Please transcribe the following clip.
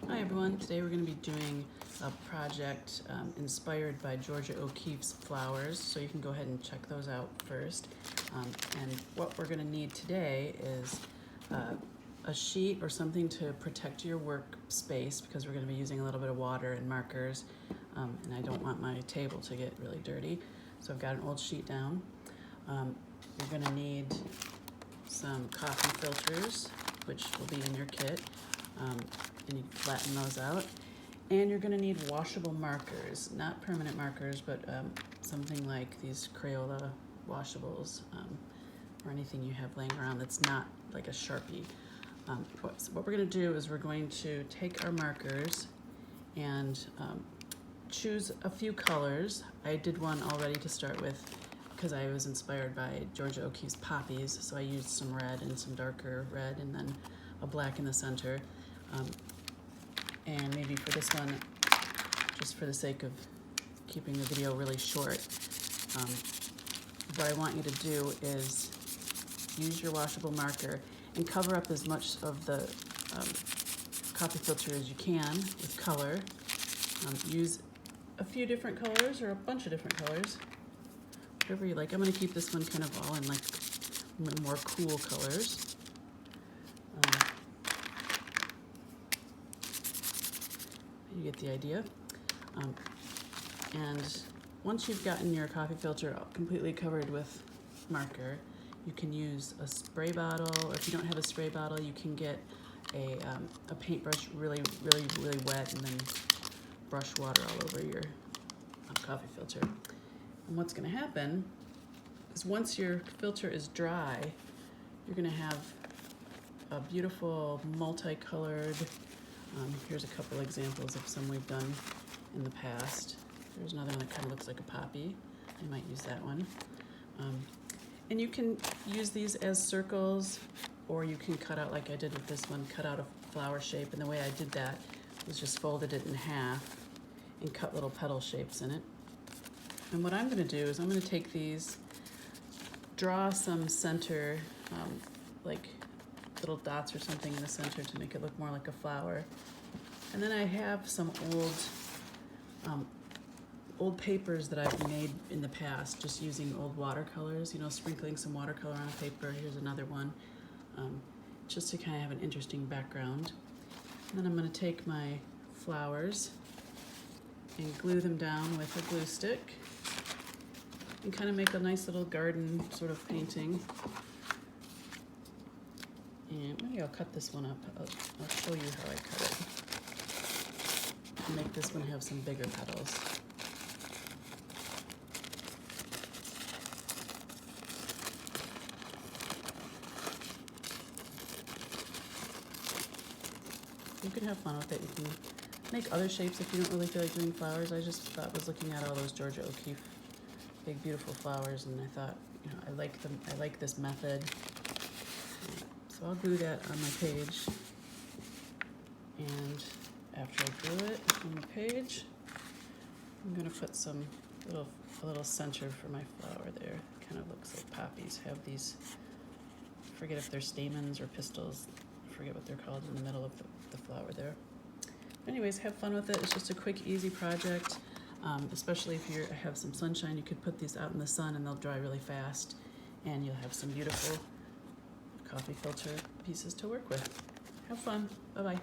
Hi everyone, today we're going to be doing a project inspired by Georgia O'Keeffe's flowers, so you can go ahead and check those out first. And what we're going to need today is a sheet or something to protect your workspace, because we're going to be using a little bit of water and markers, and I don't want my table to get really dirty. So I've got an old sheet down. You're going to need some coffee filters, which will be in your kit. And you flatten those out. And you're going to need washable markers, not permanent markers, but something like these Crayola washables, or anything you have laying around that's not like a Sharpie. What we're going to do is we're going to take our markers and choose a few colors. I did one already to start with because I was inspired by Georgia O'Keeffe's poppies, so I used some red and some darker red and then a black in the center. And maybe for this one, just for the sake of keeping the video really short, what I want you to do is use your washable marker and cover up as much of the coffee filter as you can with color. Use a few different colors or a bunch of different colors, whatever you like. I'm going to keep this one kind of all in like more cool colors. You get the idea. And once you've gotten your coffee filter completely covered with marker, you can use a spray bottle, or if you don't have a spray bottle, you can get a paintbrush really wet and then brush water all over your coffee filter. And what's going to happen is once your filter is dry, you're going to have a beautiful multicolored. Here's a couple examples of some we've done in the past. There's another one that kind of looks like a poppy. I might use that one. And you can use these as circles, or you can cut out, like I did with this one, cut out a flower shape. And the way I did that was just folded it in half and cut little petal shapes in it. And what I'm going to do is I'm going to take these, draw some center, like little dots or something in the center to make it look more like a flower. And then I have some old papers that I've made in the past, just using old watercolors, sprinkling some watercolor on a paper. Here's another one, just to kind of have an interesting background. And then I'm going to take my flowers and glue them down with a glue stick and kind of make a nice little garden sort of painting. And maybe I'll cut this one up. I'll show you how I cut it. And make this one have some bigger petals. You can have fun with it. You can make other shapes if you don't really feel like doing flowers. I just thought, was looking at all those Georgia O'Keeffe big beautiful flowers, and I thought, I like them. I like this method. So I'll glue that on my page, and after I glue it on the page, I'm going to put a little center for my flower there. It kind of looks like poppies have these, I forget if they're stamens or pistils, I forget what they're called, in the middle of the flower there. Anyways, have fun with it. It's just a quick, easy project, especially if you have some sunshine. You could put these out in the sun and they'll dry really fast, and you'll have some beautiful coffee filter pieces to work with. Have fun. Bye-bye.